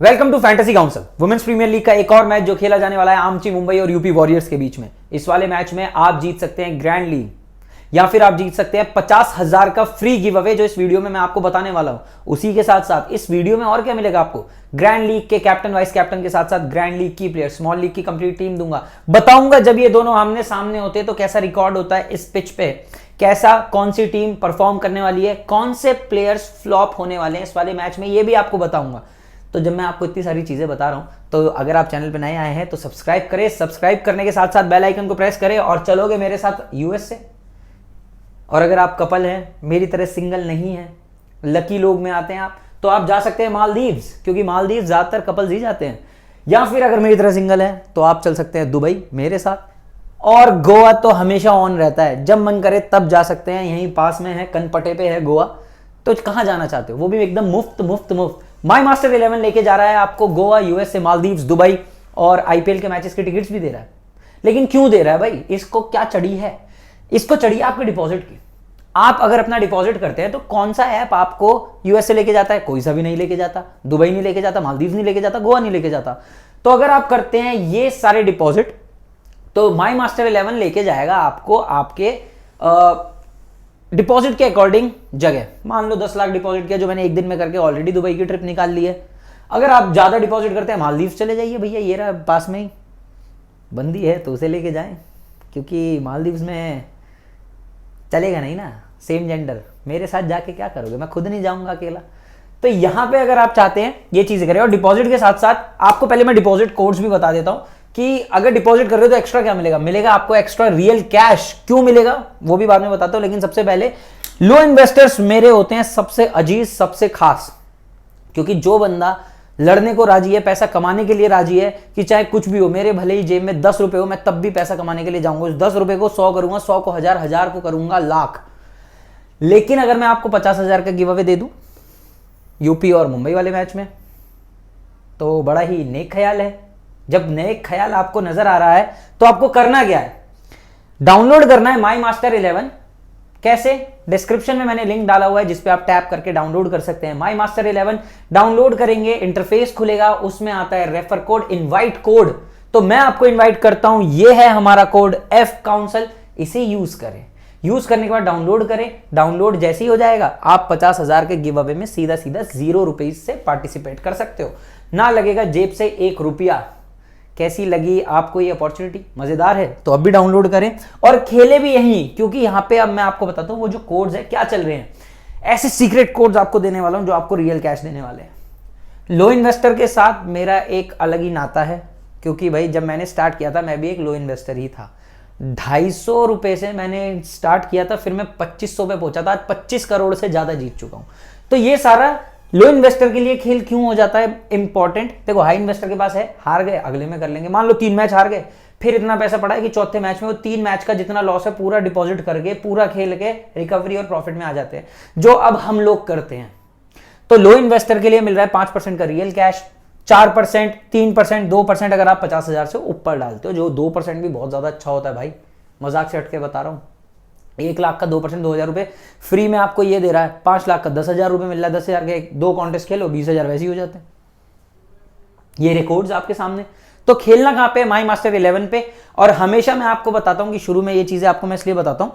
Welcome to fantasy council. Women's premier league का एक और मैच जो खेला जाने वाला है आमची मुंबई और यूपी वॉरियर्स के बीच में। इस वाले मैच में आप जीत सकते हैं ग्रैंड लीग या फिर आप जीत सकते हैं 50,000 का फ्री गिव अवे जो इस वीडियो में मैं आपको बताने वाला हूं। उसी के साथ साथ इस वीडियो में और क्या मिलेगा आपको, ग्रैंड लीग के कैप्टन वाइस कैप्टन के साथ साथ ग्रैंड लीग की प्लेयर, स्मॉल लीग की कंप्लीट टीम दूंगा। बताऊंगा जब ये दोनों आमने सामने होते हैं तो कैसा रिकॉर्ड होता है इस पिच पे, कैसा कौन सी टीम परफॉर्म करने वाली है, कौन से प्लेयर्स फ्लॉप होने वाले हैं इस वाले मैच में, ये भी आपको बताऊंगा। तो जब मैं आपको इतनी सारी चीजें बता रहा हूं तो अगर आप चैनल पे नए आए हैं तो सब्सक्राइब करें, सब्सक्राइब करने के साथ साथ बेल आइकन को प्रेस करें और चलोगे मेरे साथ यूएस से। और अगर आप कपल हैं, मेरी तरह सिंगल नहीं है, लकी लोग में आते हैं आप, तो आप जा सकते हैं मालदीव्स, क्योंकि मालदीव्स ज्यादातर कपल्स ही जाते हैं। या फिर अगर मेरी तरह सिंगल है तो आप चल सकते हैं दुबई मेरे साथ। और गोवा तो हमेशा ऑन रहता है, जब मन करे तब जा सकते हैं, यहीं पास में है, कनपटे पे है गोवा। तो कहां जाना चाहते हो, वो भी एकदम मुफ्त मुफ्त मुफ्त। माई मास्टर 11 लेके जा रहा है आपको गोवा, यूएसए, मालदीव्स, दुबई और आईपीएल के मैचेस के टिकट्स भी दे रहा है। लेकिन क्यों दे रहा है भाई, इसको क्या चढ़ी है? इसको चढ़ी है आपके डिपॉजिट की। आप अगर अपना डिपॉजिट करते हैं तो कौन सा ऐप आपको यूएसए लेके जाता है? कोई सा भी नहीं लेके जाता, दुबई नहीं लेके जाता, मालदीव्स नहीं लेके जाता, गोवा नहीं लेके जाता। तो अगर आप करते हैं ये सारे डिपॉजिट तो माई मास्टर 11 लेके जाएगा आपको आपके डिपॉजिट के अकॉर्डिंग जगह। मान लो 10 लाख डिपॉजिट किया जो मैंने एक दिन में करके ऑलरेडी दुबई की ट्रिप निकाल ली है। अगर आप ज्यादा डिपॉजिट करते हैं मालदीव चले जाइए भैया, ये रहा पास में ही, बंदी है तो उसे लेके जाएं, क्योंकि मालदीव्स में चलेगा नहीं ना सेम जेंडर। मेरे साथ जाके क्या करोगे, मैं खुद नहीं जाऊंगा अकेला। तो यहां पे अगर आप चाहते हैं ये चीजें करें, और डिपॉजिट के साथ साथ आपको पहले मैं डिपॉजिट कोड्स भी बता देता हूं कि अगर डिपॉजिट कर रहे हो तो एक्स्ट्रा क्या मिलेगा। मिलेगा आपको एक्स्ट्रा रियल कैश। क्यों मिलेगा वो भी बाद में बताता हूं, लेकिन सबसे पहले लो इन्वेस्टर्स मेरे होते हैं सबसे अजीज, सबसे खास। क्योंकि जो बंदा लड़ने को राजी है, पैसा कमाने के लिए राजी है, कि चाहे कुछ भी हो, मेरे भले ही जेब में 10 रुपए हो, मैं तब भी पैसा कमाने के लिए जाऊंगा। उस 10 रुपए को 100 करूंगा, 100 को 1000, 1000 को करूंगा लाख। लेकिन अगर मैं आपको 50,000 का गिव अवे दे दूं यूपी और मुंबई वाले मैच में, तो बड़ा ही नेक ख्याल है। जब नेक ख्याल आपको नजर आ रहा है तो आपको करना क्या है, डाउनलोड करना है माई मास्टर 11। कैसे? डिस्क्रिप्शन में मैंने लिंक डाला हुआ है जिस पे आप टैप करके डाउनलोड कर सकते हैं। माई मास्टर 11 डाउनलोड करेंगे, इंटरफेस खुलेगा, उसमें आता है रेफर कोड, इनवाइट कोड। तो मैं आपको इनवाइट करता हूं, ये है हमारा कोड एफ काउंसिल, इसे यूज करें। यूज करने के बाद डाउनलोड करें। डाउनलोड जैसे ही हो जाएगा आप 50,000 के गिव अवे में सीधा सीधा 0 रुपीज से पार्टिसिपेट कर सकते हो, ना लगेगा जेब से 1 रुपया। कैसी लगी आपको ये अपॉर्चुनिटी? मजेदार है तो अब भी डाउनलोड करें और खेले भी यहीं, क्योंकि यहां पे अब मैं आपको बताता हूं वो जो कोड्स है क्या चल रहे हैं। ऐसे सीक्रेट कोड्स आपको देने वाला हूं जो आपको रियल कैश देने वाले हैं। लो इन्वेस्टर के साथ मेरा एक अलग ही नाता है, क्योंकि भाई जब मैंने स्टार्ट किया था मैं भी एक लो इन्वेस्टर ही था। 250 रुपए से मैंने स्टार्ट किया था, फिर मैं 2500 पे पहुंचा था, आज 25 करोड़ से ज्यादा जीत चुका हूं। तो ये सारा लो इन्वेस्टर के लिए खेल क्यों हो जाता है इंपॉर्टेंट। देखो हाई इन्वेस्टर के पास है, हार गए अगले में कर लेंगे। मान लो 3 मैच हार गए, फिर इतना पैसा पड़ा है कि चौथे मैच में वो 3 मैच का जितना लॉस है पूरा डिपॉजिट करके पूरा खेल के रिकवरी और प्रॉफिट में आ जाते हैं, जो अब हम लोग करते हैं। तो लो इन्वेस्टर के लिए मिल रहा है 5% का रियल कैश, 4%, 3%, 2% अगर आप 50,000 से ऊपर डालते हो, जो 2% भी बहुत ज्यादा अच्छा होता है भाई, मजाक से हट के बता रहा हूं। 1 लाख का 2%, 2,000 रुपए फ्री में आपको ये दे रहा है। 5 लाख का 10,000 रुपए मिल रहा है, 10,000 के 2 कॉन्टेस्ट खेलो, 20,000 वैसे ही हो जाते हैं। ये रिकॉर्ड्स आपके सामने। तो खेलना कहां पे? माई मास्टर 11 पे। और हमेशा मैं आपको बताता हूं कि शुरू में ये चीजें आपको मैं इसलिए बताता हूं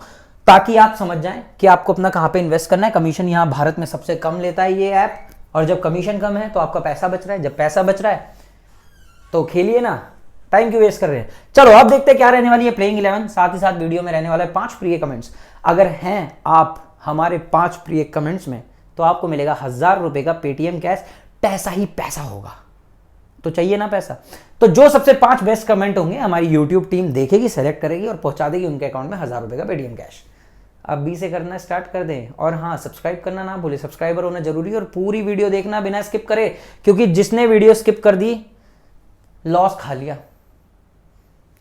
ताकि आप समझ जाएं कि आपको अपना कहां पे इन्वेस्ट करना है। कमीशन यहां भारत में सबसे कम लेता है ये ऐप, और जब कमीशन कम है तो आपका पैसा बच रहा है। जब पैसा बच रहा है तो खेलिए ना, टाइम क्यों वेस्ट कर रहे हैं। चलो अब देखते हैं क्या रहने वाली है प्लेइंग 11। साथ ही साथ वीडियो में रहने वाला है 5 प्रिय कमेंट्स। अगर हैं आप हमारे 5 प्रिय कमेंट्स में तो आपको मिलेगा 1000 रुपए का पेटीएम कैश। पैसा ही पैसा होगा, तो चाहिए ना पैसा। तो जो सबसे 5 बेस्ट कमेंट होंगे हमारी यूट्यूब टीम देखेगी, सेलेक्ट करेगी और पहुंचा देगी उनके अकाउंट में 1000 रुपए का पेटीएम कैश। अभी से करना स्टार्ट कर दें। और हाँ, सब्सक्राइब करना ना भूले, सब्सक्राइबर होना जरूरी है। और पूरी वीडियो देखना बिना स्किप करे, क्योंकि जिसने वीडियो स्किप कर दी लॉस खा लिया,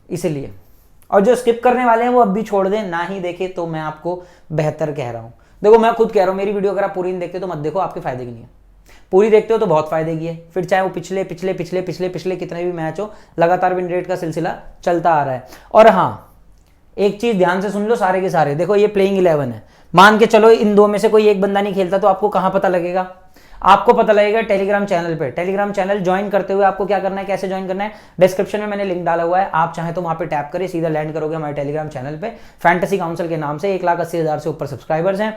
इसीलिए। और जो स्किप करने वाले हैं वो अब भी छोड़ दें, ना ही देखे तो मैं आपको बेहतर कह रहा हूं। देखो मैं खुद कह रहा हूं, मेरी वीडियो अगर आप पूरी नहीं देखते तो मत देखो, आपके फायदे की नहीं है। पूरी देखते हो तो बहुत फायदे की है। फिर चाहे वो पिछले पिछले पिछले पिछले पिछले कितने भी मैच हो, लगातार विन रेट का सिलसिला चलता आ रहा है। और हाँ, एक चीज ध्यान से सुन लो सारे के सारे। देखो ये प्लेइंग 11 है, मान के चलो इन दो में से कोई एक बंदा नहीं खेलता तो आपको कहां पता लगेगा। आपको पता लगेगा टेलीग्राम चैनल पे। टेलीग्राम चैनल ज्वाइन करते हुए आपको क्या करना है, कैसे ज्वाइन करना है, डिस्क्रिप्शन में मैंने लिंक डाला हुआ है, आप चाहें तो वहां पे टैप करिए, सीधा लैंड करोगे हमारे टेलीग्राम चैनल पे। फैंटेसी काउंसिल के नाम से 1,80,000 से ऊपर सब्सक्राइबर्स हैं।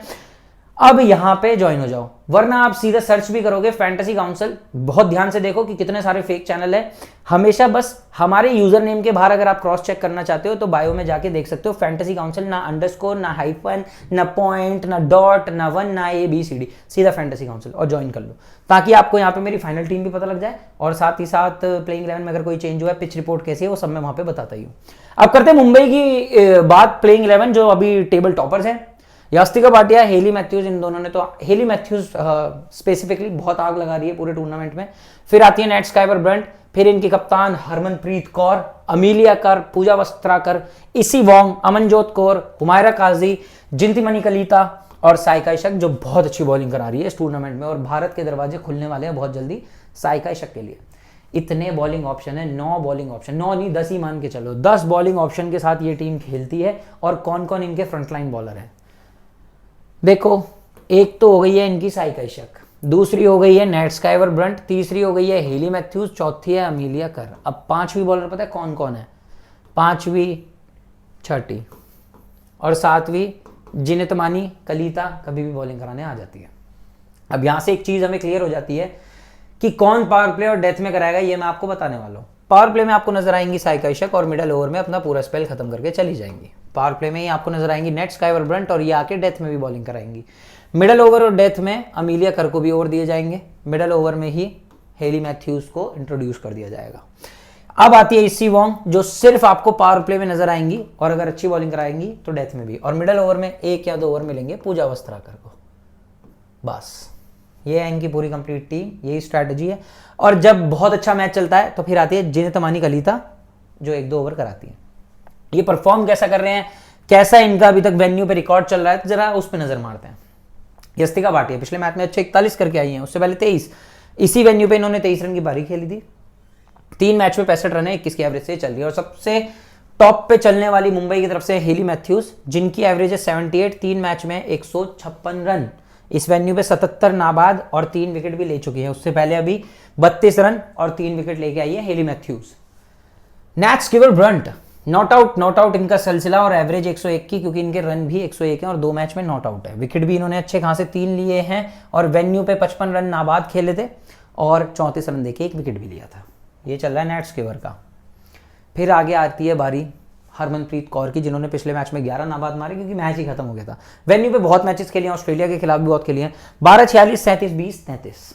अब यहां पे ज्वाइन हो जाओ, वरना आप सीधा सर्च भी करोगे फैंटेसी काउंसिल, बहुत ध्यान से देखो कि कितने सारे फेक चैनल है। हमेशा बस हमारे यूजर नेम के बाहर अगर आप क्रॉस चेक करना चाहते हो तो बायो में जाके देख सकते हो फैंटेसी काउंसिल, ना अंडरस्कोर, ना हाइफन, ना पॉइंट, ना डॉट, ना 1, ना ABCD, सीधा फैंटेसी काउंसिल और ज्वाइन कर लो, ताकि आपको यहाँ पे मेरी फाइनल टीम भी पता लग जाए और साथ ही साथ प्लेइंग 11 में अगर कोई चेंज हुआ है, पिच रिपोर्ट कैसी है, वो सब मैं वहां पे बताता ही हूँ। अब करते हैं मुंबई की बात, प्लेइंग 11 जो अभी टेबल टॉपर्स है, यास्तिका भाटिया, हेली मैथ्यूज, इन दोनों ने तो, हेली मैथ्यूज स्पेसिफिकली बहुत आग लगा रही है पूरे टूर्नामेंट में। फिर आती है नेट स्काइवर ब्रंट, फिर इनकी कप्तान हरमनप्रीत कौर, अमीलिया कर, पूजा वस्त्राकर, इसी वोंग, अमनजोत कौर, हुमायरा काजी, जिंतीमणि कलिता और साइका इशक, जो बहुत अच्छी बॉलिंग करा रही है इस टूर्नामेंट में। और भारत के दरवाजे खुलने वाले हैं बहुत जल्दी साइका इशक के लिए। इतने बॉलिंग ऑप्शन है, 9 बॉलिंग ऑप्शन, 9 नहीं 10 ही मान के चलो, 10 बॉलिंग ऑप्शन के साथ ये टीम खेलती है। और कौन कौन इनके फ्रंटलाइन बॉलर है देखो, एक तो हो गई है इनकी साइका इशक, दूसरी हो गई है नेट स्काइवर ब्रंट, तीसरी हो गई है हेली मैथ्यूज, चौथी है अमीलिया कर। अब पांचवी बॉलर पता है कौन कौन है, पांचवी, छठी और सातवीं जिनेतमानी कलिता कभी भी बॉलिंग कराने आ जाती है। अब यहां से एक चीज हमें क्लियर हो जाती है कि कौन पावर प्ले और डेथ में कराएगा, ये मैं आपको बताने वाला हूं। पावर प्ले में आपको नजर आएंगी साइका इशक और मिडल ओवर में अपना पूरा स्पेल खत्म करके चली जाएंगी। पावर प्ले में ही आपको नजर आएंगी नेट स्काइवर ब्रंट और ये आके डेथ में भी बॉलिंग कराएंगी। मिडल ओवर और डेथ में अमीलिया कर को भी ओवर दिए जाएंगे, मिडल ओवर में ही हेली मैथ्यूज को इंट्रोड्यूस कर दिया जाएगा। अब आती है इसी वोंग, जो सिर्फ आपको पावर प्ले में नजर आएंगी और अगर अच्छी बॉलिंग कराएंगी तो डेथ में भी, और मिडल ओवर में 1 या 2 ओवर मिलेंगे पूजा वस्त्राकर को। बस ये है इनकी पूरी कंप्लीट टीम, यही स्ट्रैटेजी है। और जब बहुत अच्छा मैच चलता है तो फिर आती है जिनेतमानी कलिता, जो 1-2 ओवर कराती है। ये परफॉर्म कैसा कर रहे हैं, कैसा इनका अभी तक वेन्यू पे रिकॉर्ड चल रहा है, तो जरा उस पर नजर मारते हैं। यास्तिका भाटिया पिछले मैच में अच्छे 41 करके आई हैं, उससे पहले 23, इसी वेन्यू पे इन्होंने 23 रन की पारी खेली थी। 3 मैच में 65 रन है, 21 की एवरेज से चल रही है। और सबसे टॉप पे चलने वाली मुंबई की तरफ से हेली मैथ्यूज, जिनकी एवरेज है 78, 3 मैच में 156 रन, इस वेन्यू पे 77 नाबाद और 3 विकेट भी ले चुकी है। उससे पहले अभी 32 रन और 3 विकेट लेके आई है Hayley Matthews. Nat Sciver Brunt not out इनका सिलसिला और एवरेज 101 की, क्योंकि इनके रन भी 101 हैं और 2 मैच में नॉट आउट है। विकेट भी इन्होंने अच्छे खासे 3 लिए हैं और वेन्यू पे 55 रन नाबाद खेले थे और 34 रन देके 1 विकेट भी लिया था। ये चल रहा है नेट स्काइवर का। फिर आगे आती है बारी हरमनप्रीत कौर की, जिन्होंने पिछले मैच में 11 नाबाद मारे क्योंकि मैच ही खत्म हो गया था। वेन्यू पे बहुत मैचेस खेले हैं, ऑस्ट्रेलिया के खिलाफ भी बहुत खेली हैं, 12-46, 37-20, 33।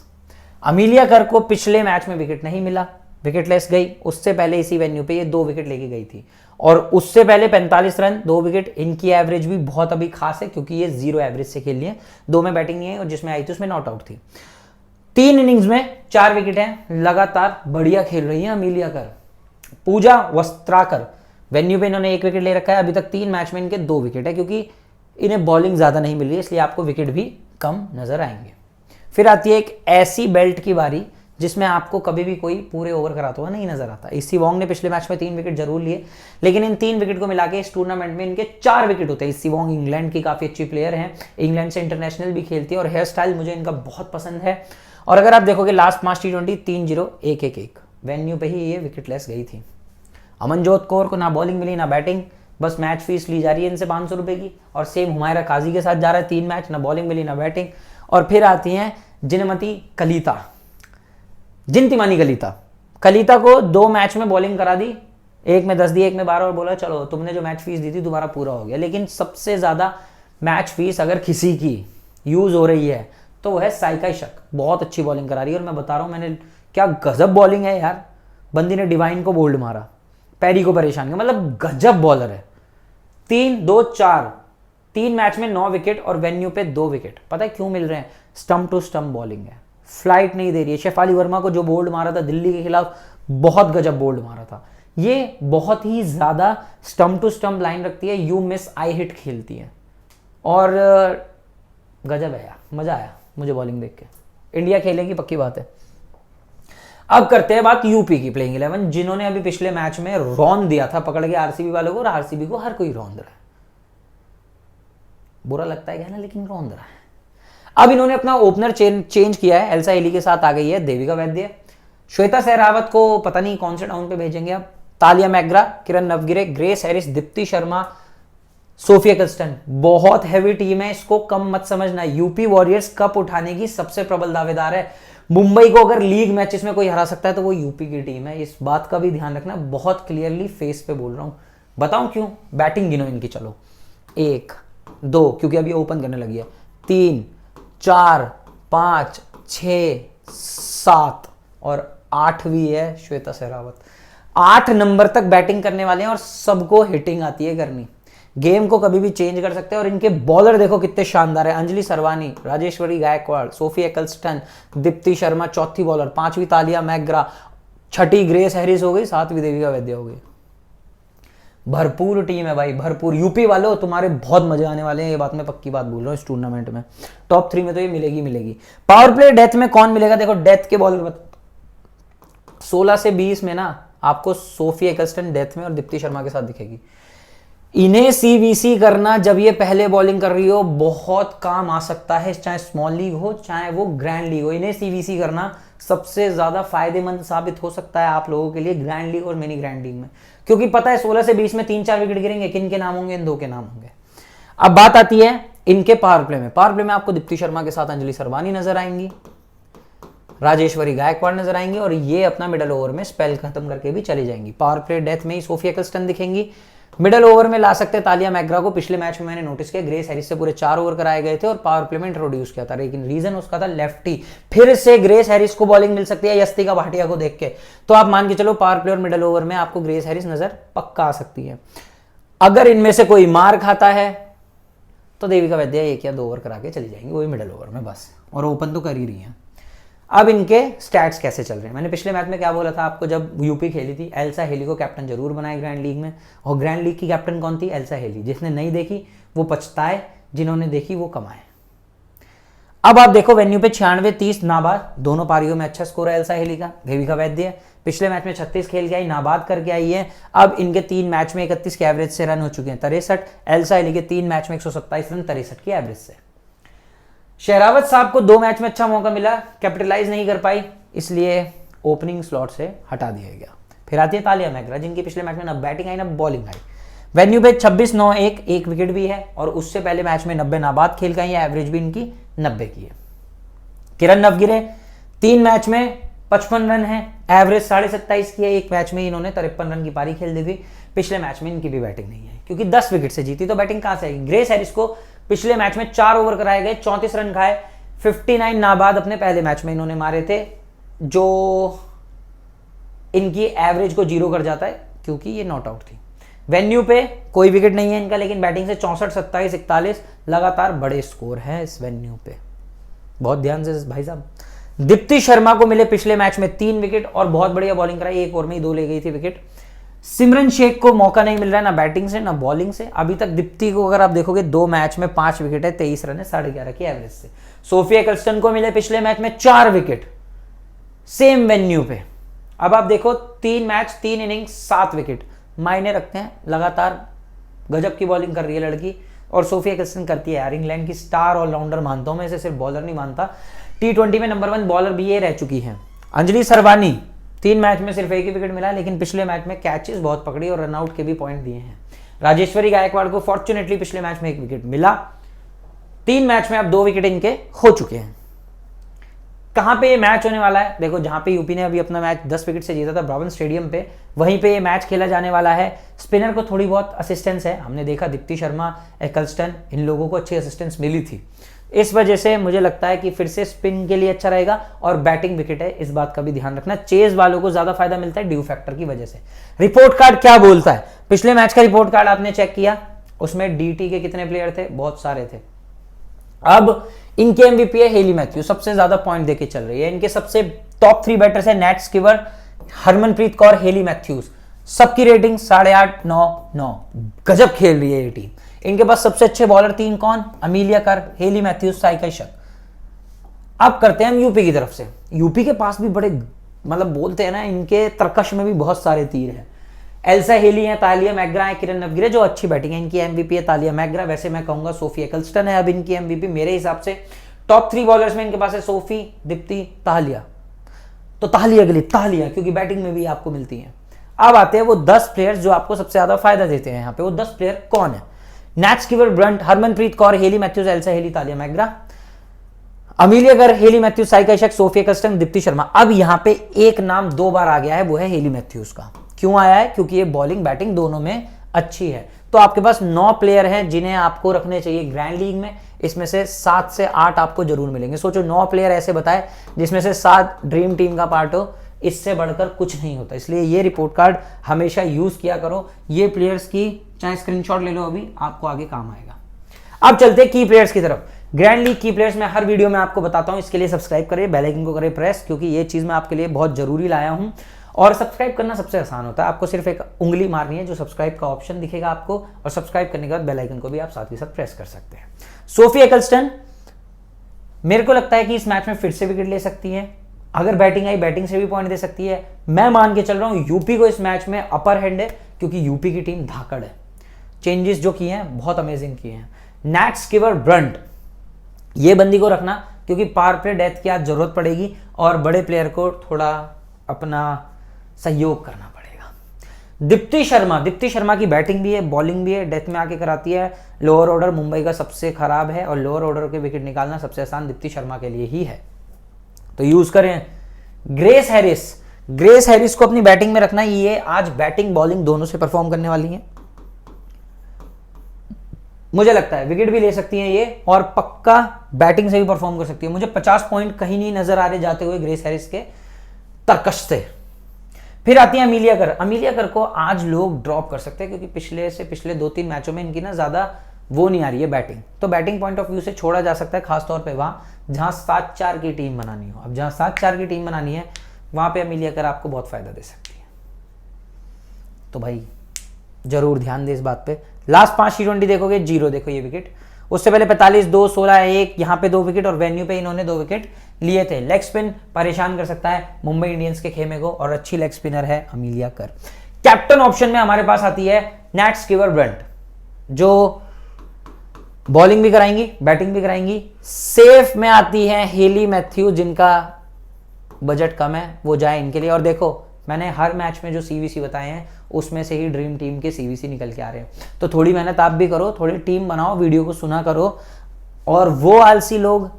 अमीलिया कर को पिछले मैच में विकेट नहीं मिला, विकेटलेस गई। उससे पहले इसी वेन्यू पे ये 2 विकेट लेके गई थी और उससे पहले 45 रन 2 विकेट। इनकी एवरेज भी बहुत अभी खास है क्योंकि ये 0 एवरेज से खेल रही है, 2 में बैटिंग नहीं है और जिसमें आई थी उसमें नॉट आउट थी। 3 इनिंग्स में 4 विकेट हैं, लगातार बढ़िया खेल रही है अमीलिया कर। पूजा वस्त्राकर वेन्यू पे इन्होंने 1 विकेट ले रखा है, अभी तक 3 मैच में इनके 2 विकेट है क्योंकि इन्हें बॉलिंग ज्यादा नहीं मिल रही है, इसलिए आपको विकेट भी कम नजर आएंगे। फिर आती है एक ऐसी बेल्ट की बारी जिसमें आपको कभी भी कोई पूरे ओवर कराता हुआ नहीं नजर आता। इसी वोंग ने पिछले मैच में 3 विकेट जरूर लिए, लेकिन इन 3 विकेट को मिला के इस टूर्नामेंट में इनके 4 विकेट होते हैं। इसी वोंग इंग्लैंड की काफी अच्छी प्लेयर हैं, इंग्लैंड से इंटरनेशनल भी खेलती है और हेयर स्टाइल मुझे इनका बहुत पसंद है। और अगर आप देखोगे लास्ट 5 T20 3-0 1-1-1 वेन्यू पे ही ये विकेटलेस गई थी। अमनजोत कौर को ना बॉलिंग मिली ना बैटिंग, बस मैच फीस ली जा रही है इनसे 500 रुपए की। और सेम हुमायरा काजी के साथ जा रहा है, 3 मैच, ना बॉलिंग मिली ना बैटिंग। और फिर आती हैं जिंतीमणि कलिता को 2 मैच में बॉलिंग करा दी, 1 में 10 दी, 1 में 12 और बोला चलो तुमने जो मैच फीस दी थी तुम्हारा पूरा हो गया। लेकिन सबसे ज्यादा मैच फीस अगर किसी की यूज हो रही है तो वो है साइका इशक, बहुत अच्छी बॉलिंग करा रही है। और मैं बता रहा हूं, मैंने क्या गजब बॉलिंग है यार, बंदी ने डिवाइन को बोल्ड मारा, पैरी को परेशान किया, मतलब गजब बॉलर है। 3-2-4 3 मैच में 9 विकेट और वेन्यू पे 2 विकेट। पता है क्यों मिल रहे हैं? स्टंप टू स्टंप बॉलिंग है, फ्लाइट नहीं दे रही है। शेफाली वर्मा को जो बोल्ड मारा था दिल्ली के खिलाफ, बहुत गजब बोल्ड मारा था। ये बहुत ही ज्यादा स्टंप टू स्टंप लाइन रखती है, यू मिस आई हिट खेलती है और गजब है यार, मजा आया मुझे बॉलिंग देख के। इंडिया खेलेगी पक्की बात है। अब करते हैं बात यूपी की प्लेइंग 11, जिन्होंने अभी पिछले मैच में रौंद दिया था पकड़ के आरसीबी वालों को, और आरसीबी को हर कोई रौंद रहा है। बुरा लगता है क्या ना, लेकिन रौंद रहा है। अब इन्होंने अपना ओपनर चेंज किया है, एल्सा हेली के साथ आ गई है देविका वैद्य। श्वेता सहरावत को पता नहीं कौन से डाउन पे भेजेंगे अब। Tahlia McGrath, Kiran Navgire, Grace Harris, Deepti Sharma, Sophie Ecclestone. बहुत हैवी टीम है, इसको कम मत समझना। यूपी वॉरियर्स कप उठाने की सबसे प्रबल दावेदार है। मुंबई को अगर लीग मैचेस में कोई हरा सकता है तो वो यूपी की टीम है, इस बात का भी ध्यान रखना। बहुत क्लियरली फेस पे बोल रहा हूं। बताऊं क्यों? बैटिंग गिनो इनकी, चलो 1 2, क्योंकि अभी ओपन करने लगी है, 3 4 5 6 7 और 8वीं है श्वेता सहरावत। 8 नंबर तक बैटिंग करने वाले हैं और सबको हिटिंग आती है करनी। गेम को कभी भी चेंज कर सकते हैं। और इनके बॉलर देखो कितने शानदार है। अंजलि सरवानी, राजेश्वरी गायकवाड़, सोफी एक्लस्टन, दीप्ति शर्मा चौथी बॉलर, 5वीं तालिया मैग्रा, 6ठी ग्रेस हैरिस हो गई, 7वीं देविका वैद्य हो गई। भरपूर टीम है भाई, भरपूर। यूपी वालों तुम्हारे बहुत मजे आने वाले हैं, ये बात मैं पक्की बात बोल रहा हूँ। इस टूर्नामेंट में टॉप 3 में तो ये मिलेगी। पावर प्ले डेथ में कौन मिलेगा? देखो डेथ के बॉलर 16 से 20 में ना आपको सोफी एक्लस्टन डेथ में और दीप्ति शर्मा के साथ दिखेगी। इन्हें सीवीसी करना जब ये पहले बॉलिंग कर रही हो बहुत काम आ सकता है, चाहे स्मॉल लीग हो चाहे वो ग्रैंड लीग हो। इन्हें सीवीसी करना सबसे ज्यादा फायदेमंद साबित हो सकता है आप लोगों के लिए ग्रैंड लीग और मिनी ग्रैंड लीग में, क्योंकि पता है 16 से 20 में 3-4 विकेट गिरेंगे। किन के नाम होंगे? इन 2 के नाम होंगे। अब बात आती है इनके पावर प्ले में। पावर प्ले में आपको दीप्ति शर्मा के साथ अंजलि सरवानी नजर आएंगी, राजेश्वरी गायकवाड़ नजर आएंगी और ये अपना मिडल ओवर में स्पेल खत्म करके भी चली जाएंगी। पावर प्ले डेथ में ही सोफी एक्लस्टन दिखेंगी। मिडल ओवर में ला सकते तालिया मैग्रा को। पिछले मैच में मैंने नोटिस किया ग्रेस हैरिस से पूरे 4 ओवर कराए गए थे और पावर प्ले में इंट्रोड्यूस किया था, लेकिन रीजन उसका था लेफ्टी। फिर से ग्रेस हैरिस को बॉलिंग मिल सकती है यस्तिका भाटिया को देख के, तो आप मान के चलो पावर प्ले और मिडल ओवर में आपको ग्रेस हैरिस नजर पक्का आ सकती है। अगर इनमें से कोई मार खाता है तो देविका वैद्या 1 या 2 ओवर करा के चली जाएंगी, वही मिडल ओवर में बस, और ओपन तो कर ही रही है। अब इनके स्टैट्स कैसे चल रहे हैं? मैंने पिछले मैच में क्या बोला था आपको, जब यूपी खेली थी एल्सा हेली को कैप्टन जरूर बनाए ग्रैंड लीग में, और ग्रैंड लीग की कैप्टन कौन थी? Alyssa Healy. जिसने नहीं देखी वो पछताए, जिन्होंने देखी वो कमाए। अब आप देखो वेन्यू पे 96-30 नाबाद, दोनों पारियों में अच्छा स्कोर है एल्सा हेली का। देविका वैद्य पिछले मैच में 36 खेल के आई, नाबाद करके आई है। अब इनके 3 मैच में 31 के एवरेज से रन हो चुके हैं 63। एल्सा हेली के 3 मैच में 127 रन 63 की एवरेज से। शेरावत साहब को 2 मैच में अच्छा मौका मिला, कैपिटलाइज नहीं कर पाई, इसलिए ओपनिंग स्लॉट से हटा दिया गया। फिर आती है तालिया मैग्रा, जिनकी पिछले मैच में ना बैटिंग आई ना बॉलिंग आई। वेन्यू पे 26-9-1 1 विकेट भी है और उससे पहले मैच में 90 नाबाद खेल गई है, एवरेज भी इनकी 90 की है। किरण नवगिरे 3 मैच में 55 रन है, एवरेज 27.5 की है। 1 मैच में इन्होंने 53 रन की पारी खेल दी थी। पिछले मैच में इनकी भी बैटिंग नहीं है, क्योंकि 10 विकेट से जीती, तो बैटिंग कहां से आएगी? ग्रेस हैरिस को पिछले मैच में 4 ओवर कराए गए, 34 रन खाए, 59 नाबाद अपने पहले मैच में इन्होंने मारे थे, जो इनकी एवरेज को 0 कर जाता है, क्योंकि ये नॉट आउट थी। वेन्यू पे कोई विकेट नहीं है इनका, लेकिन बैटिंग से 64, 27, 41 लगातार बड़े स्कोर हैं इस वेन्यू पे। बहुत ध्यान से भाई साहब। दीप्ति शर्मा को मिले पिछले मैच में 3 विकेट और बहुत बढ़िया बॉलिंग कराई, 1 ओवर में ही 2 ले गई थी विकेट। सिमरन शेख को मौका नहीं मिल रहा है ना बैटिंग से ना बॉलिंग से। अभी तक दीप्ति को अगर आप देखोगे 2 मैच में 5 विकेट है, 23 रन है, 11.5 की एवरेज से। सोफिया एक्लस्टन को मिले पिछले मैच में 4 विकेट सेम वेन्यू पे। अब आप देखो 3 मैच 3 इनिंग 7 विकेट, मायने रखते हैं। लगातार गजब की बॉलिंग कर रही है लड़की, और सोफिया एक्लस्टन करती है यार, इंग्लैंड की स्टार ऑलराउंडर मानता हूं मैं इसे, सिर्फ बॉलर नहीं मानता। T20 में नंबर 1 बॉलर भी ये रह चुकी है। अंजलि सरवानी 3 मैच में सिर्फ 1 ही विकेट मिला, लेकिन पिछले मैच में कैचेस बहुत पकड़ी और रनआउट के भी पॉइंट दिए हैं। राजेश्वरी गायकवाड़ को फॉर्चुनेटली पिछले मैच में 1 विकेट मिला। 3 मैच में अब 2 विकेट इनके हो चुके हैं। कहां पे ये मैच होने वाला है? देखो जहां पे यूपी ने अभी अपना मैच 10 विकेट से जीता था ब्रावन स्टेडियम पे, वहीं पे ये मैच खेला जाने वाला है। स्पिनर को थोड़ी बहुत असिस्टेंस है, हमने देखा दीप्ति शर्मा, एक्लस्टन, इन लोगों को अच्छी असिस्टेंस मिली थी। इस वजह से मुझे लगता है कि फिर से स्पिन के लिए अच्छा रहेगा, और बैटिंग विकेट है, इस बात का भी ध्यान रखना। चेज वालों को ज्यादा फायदा मिलता है ड्यू फैक्टर की वजह से। रिपोर्ट कार्ड क्या बोलता है? पिछले मैच का रिपोर्ट कार्ड आपने चेक किया, उसमें डीटी के कितने प्लेयर थे? बहुत सारे थे। अब इनके एमवीपी है हेली मैथ्यू, सबसे ज्यादा पॉइंट देके चल रही है। इनके सबसे टॉप 3 बैटर्स है net skewer, Harmanpreet Kaur, Hayley Mathews. सबकी रेटिंग 8.5, 9, गजब खेल रही है ये टीम। इनके पास सबसे अच्छे बॉलर 3 कौन? अमीलिया कर, हेली मैथ्यूज, साइका शक। अब करते हैं हम यूपी की तरफ से। यूपी के पास भी बड़े, मतलब बोलते हैं ना, इनके तरकश में भी बहुत सारे तीर हैं। एल्सा हेली है, तालिया मैग्रा है, किरण नवगिरे जो अच्छी बैटिंग है। इनकी एमवीपी है तालिया मैग्रा। वैसे मैं कहूंगा सोफी एक्लस्टन है अब इनकी एमवीपी मेरे हिसाब से। टॉप 3 बॉलर्स में इनके पास है सोफी, दीप्ति, ताहलिया। तो ताहलिया के लिए ताहलिया, क्योंकि बैटिंग में भी आपको मिलती है। अब आते हैं वो 10 प्लेयर्स जो आपको सबसे ज्यादा फायदा देते हैं। यहाँ पे वो 10 प्लेयर कौन है? Nat Sciver Brunt, Harmanpreet Kaur, Hayley Matthews, Alyssa Healy, Tahlia McGrath, Amelia Kerr, Hayley Matthews, Saika Sheikh, Sophie Ecclestone, Deepti Sharma. अब यहाँ पे एक नाम 2 बार आ गया है, वो है हेली मैथ्यूज का। क्यों आया है? क्योंकि ये बॉलिंग बैटिंग दोनों में अच्छी है। तो आपके पास 9 प्लेयर हैं जिन्हें आपको रखने चाहिए ग्रैंड लीग में। इसमें से 7 से 8 आपको जरूर मिलेंगे। सोचो 9 प्लेयर ऐसे बताए जिसमें से 7 ड्रीम टीम का पार्ट हो, इससे बढ़कर कुछ नहीं होता। इसलिए ये रिपोर्ट कार्ड हमेशा यूज किया करो। ये प्लेयर्स की चाहे स्क्रीनशॉट ले लो, अभी आपको आगे काम आएगा। अब चलते की प्लेयर्स की तरफ। ग्रैंड लीग की प्लेयर्स मैं हर वीडियो में आपको बताता हूं, इसके लिए सब्सक्राइब करिए, बेल आइकन को करिए प्रेस, क्योंकि ये चीज मैं आपके लिए बहुत जरूरी लाया हूं। और सब्सक्राइब करना सबसे आसान होता है, आपको सिर्फ एक उंगली मारनी है, जो सब्सक्राइब का ऑप्शन दिखेगा आपको, और सब्सक्राइब करने के बाद बेल आइकन को भी आप साथ ही साथ प्रेस कर सकते हैं। सोफी एकल्स्टन, मेरे को लगता है कि इस मैच में फिर से विकेट ले सकती है। अगर बैटिंग आई, बैटिंग से भी पॉइंट दे सकती है। मैं मान के चल रहा हूं यूपी को इस मैच में अपर हैंड है, क्योंकि यूपी की टीम धाकड़ है। चेंजेस जो किए हैं बहुत अमेजिंग किए हैं। नैट स्कीवर ब्रंट, ये बंदी को रखना, क्योंकि पावर प्ले डेथ की आज जरूरत पड़ेगी और बड़े प्लेयर को थोड़ा अपना सहयोग करना पड़ेगा। दीप्ति शर्मा, दीप्ति शर्मा की बैटिंग भी है, बॉलिंग भी है, डेथ में आके कराती है। लोअर ऑर्डर मुंबई का सबसे खराब है और लोअर ऑर्डर के विकेट निकालना सबसे आसान दीप्ति शर्मा के लिए ही है, तो यूज करें। ग्रेस हैरिस, ग्रेस हैरिस को अपनी बैटिंग में रखना। ये आज बैटिंग बॉलिंग दोनों से परफॉर्म करने वाली है। मुझे लगता है विकेट भी ले सकती हैं ये, और पक्का बैटिंग से भी परफॉर्म कर सकती है। मुझे 50 पॉइंट कहीं नहीं नजर आ रहे जाते हुए ग्रेस हैरिस के तरकश से। फिर आती है अमीलिया कर। अमीलिया कर को आज लोग ड्रॉप कर सकते हैं, क्योंकि पिछले 2-3 मैचों में इनकी ना ज्यादा वो नहीं आ रही है बैटिंग, तो बैटिंग पॉइंट ऑफ व्यू से छोड़ा जा सकता है, खासतौर पे वहां जहां 7-4 की टीम बनानी हो। अब जहां 7-4 की टीम बनानी है, वहां पे अमीलिया कर आपको बहुत फायदा दे सकती है। तो भाई जरूर ध्यान दे इस बात पे। लास्ट 5 T20 देखोगे 0, देखो ये विकेट। उससे पहले 45-2, 16-1, यहाँ पे 2 विकेट, और वेन्यू पे इन्होंने 2 विकेट लिए थे। लेग स्पिन परेशान कर सकता है मुंबई इंडियंस के खेमे को, और अच्छी लेग स्पिनर है अमीलिया कर। कैप्टन ऑप्शन में हमारे पास आती है नैट स्कीवर ब्रंट, जो बॉलिंग भी कराएंगी, बैटिंग भी कराएंगी। सेफ में आती है हेली मैथ्यू, जिनका बजट कम है, वो जाए इनके लिए। और देखो मैंने हर मैच में जो सीवीसी बताए हैं उसमें से ही ड्रीम टीम के सीवीसी निकल के आ रहे हैं, तो थोड़ी मेहनत आप भी करो, थोड़ी टीम बनाओ, वीडियो को सुना करो। और वो आलसी लोग,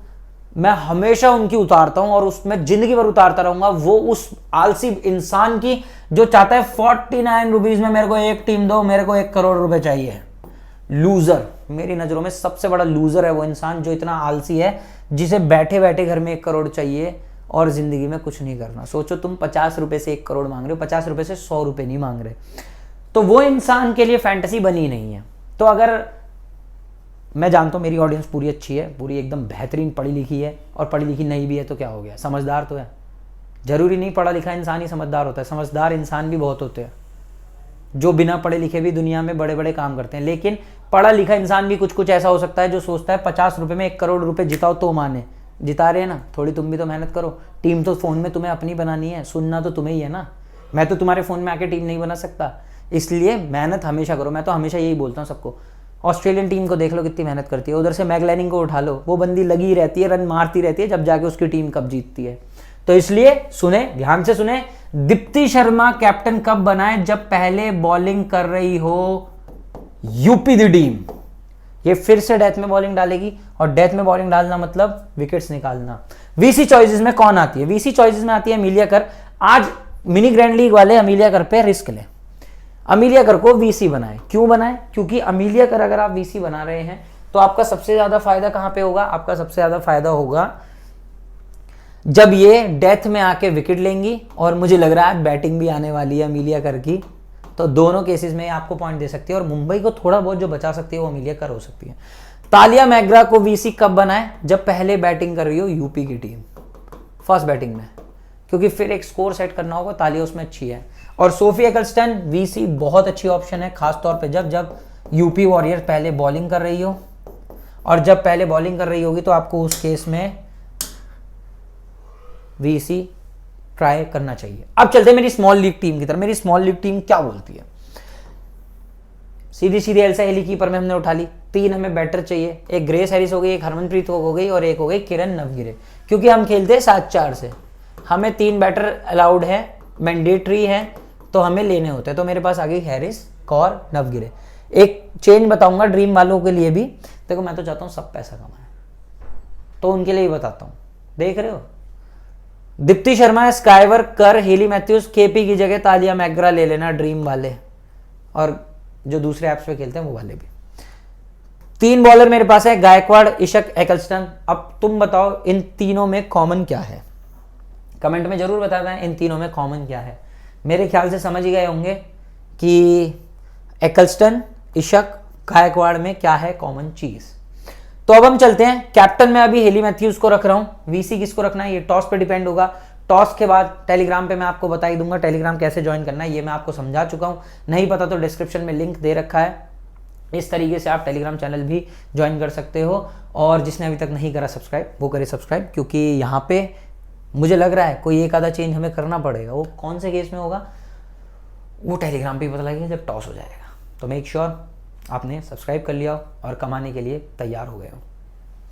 मैं हमेशा उनकी उतारता हूं और उसमें जिंदगी भर उतारता रहूंगा, वो उस आलसी इंसान की जो चाहता है 49 रुपीज में मेरे को एक टीम दो, मेरे को 1 करोड़ रुपए चाहिए। लूजर, मेरी नजरों में सबसे बड़ा लूजर है वो इंसान जो इतना आलसी है, जिसे बैठे बैठे घर में 1 करोड़ चाहिए और जिंदगी में कुछ नहीं करना। सोचो तुम 50 रुपए से 1 करोड़ मांग रहे हो, 50 रुपए से 100 रुपए नहीं मांग रहे, तो वो इंसान के लिए फैंटेसी बनी नहीं है। तो अगर, मैं जानता हूं मेरी ऑडियंस पूरी अच्छी है, पूरी एकदम बेहतरीन पढ़ी लिखी है, और पढ़ी लिखी नहीं भी है तो क्या हो गया, समझदार तो है। जरूरी नहीं पढ़ा लिखा इंसान ही समझदार होता है, समझदार इंसान भी बहुत होते हैं जो बिना पढ़े लिखे भी दुनिया में बड़े बड़े काम करते हैं। लेकिन पढ़ा लिखा इंसान भी कुछ कुछ ऐसा हो सकता है जो सोचता है 50 रुपए में 1 करोड़ रुपए जिताओ तो माने। जिता रहे हैं ना, थोड़ी तुम भी तो मेहनत करो। टीम तो फोन में तुम्हें अपनी बनानी है, सुनना तो तुम्हें ही है ना। मैं तो तुम्हारे फोन में आके टीम नहीं बना सकता, इसलिए मेहनत हमेशा करो। मैं तो हमेशा यही बोलता हूँ सबको। ऑस्ट्रेलियन टीम को देख लो कितनी मेहनत करती है, उधर से मैगलैनिंग को उठा लो, वो बंदी लगी रहती है, रन मारती रहती है, जब जाके उसकी टीम कब जीतती है। तो इसलिए सुने, ध्यान से सुने, दीप्ति शर्मा कैप्टन कब बनाए, जब पहले बॉलिंग कर रही हो यूपी दी टीम। ये फिर से डेथ में बॉलिंग डालेगी, और डेथ में बॉलिंग डालना मतलब विकेट्स निकालना। वीसी चॉइसेस में कौन आती है? वीसी चॉइसेस में आती है अमीलिया कर। आज मिनी ग्रैंड लीग वाले अमीलिया कर पे रिस्क लें, अमीलिया कर को वीसी बनाए। क्यों बनाए? क्योंकि अमीलिया कर अगर आप वीसी बना रहे हैं तो आपका सबसे ज्यादा फायदा कहां पे होगा? आपका सबसे ज्यादा फायदा होगा जब ये डेथ में आके विकेट लेंगी, और मुझे लग रहा है बैटिंग भी आने वाली है अमीलिया कर की, तो दोनों केसेस में आपको पॉइंट दे सकती है, और मुंबई को थोड़ा बहुत जो बचा सकती है वो अमीलिया कर हो सकती है। तालिया मैग्रा को वीसी कब बनाए? जब पहले बैटिंग कर रही हो यूपी की टीम, फर्स्ट बैटिंग में, क्योंकि फिर एक स्कोर सेट करना होगा। तालिया उसमें अच्छी है। और सोफी एकल्स्टन वीसी बहुत अच्छी ऑप्शन है, खासतौर पे जब यूपी वॉरियर पहले बॉलिंग कर रही हो, और जब पहले बॉलिंग कर रही होगी तो आपको उस केस में वीसी ट्राई करना चाहिए। अब चलते हैं मेरी स्मॉल लीग टीम की तरफ। मेरी स्मॉल लीग टीम क्या बोलती है? सीधी सीधी एल्सा हेली कीपर में हमने उठा ली, 3 हमें बैटर चाहिए, एक ग्रेस हैरिस हो गई, एक हरमनप्रीत हो गई और एक हो गई किरण नवगिरे। क्योंकि हम खेलते हैं 7-4 से, हमें 3 बैटर अलाउड है, मैंडेटरी है, तो हमें लेने होते हैं। तो मेरे पास आ गई हैरिस, कौर, नवगिरे। एक चेंज बताऊंगा ड्रीम वालों के लिए भी। देखो मैं तो चाहता हूँ सब पैसा कमाए, तो उनके लिए ही बताता हूँ। देख रहे हो, दीप्ति शर्मा, स्काइवर, कर, हेली मैथ्यूज, केपी की जगह तालिया मैग्रा ले लेना ड्रीम वाले, और जो दूसरे ऐप्स पे खेलते हैं वो वाले भी। 3 बॉलर मेरे पास है, गायकवाड़, इशक, एक्लस्टन। अब तुम बताओ इन तीनों में कॉमन क्या है, कमेंट में जरूर बता दें इन तीनों में कॉमन क्या है। मेरे ख्याल से समझ ही गए होंगे कि एक्लस्टन, इशक, गायकवाड़ में क्या है कॉमन चीज। तो अब हम चलते हैं कैप्टन में। अभी हेली मैथ्यूज को रख रहा हूं, वीसी किसको रखना है ये टॉस पे डिपेंड होगा। टॉस के बाद टेलीग्राम पे मैं आपको बता ही दूंगा, टेलीग्राम कैसे ज्वाइन करना है ये मैं आपको समझा चुका हूं। नहीं पता तो डिस्क्रिप्शन में लिंक दे रखा है, इस तरीके से आप टेलीग्राम चैनल भी ज्वाइन कर सकते हो। और जिसने अभी तक नहीं करा सब्सक्राइब वो करे सब्सक्राइब, क्योंकि यहाँ पे मुझे लग रहा है कोई एक आधा चेंज हमें करना पड़ेगा। वो कौन से केस में होगा वो टेलीग्राम पे पता लगेगा जब टॉस हो जाएगा। तो मेक श्योर आपने सब्सक्राइब कर लिया और कमाने के लिए तैयार हो गए हो।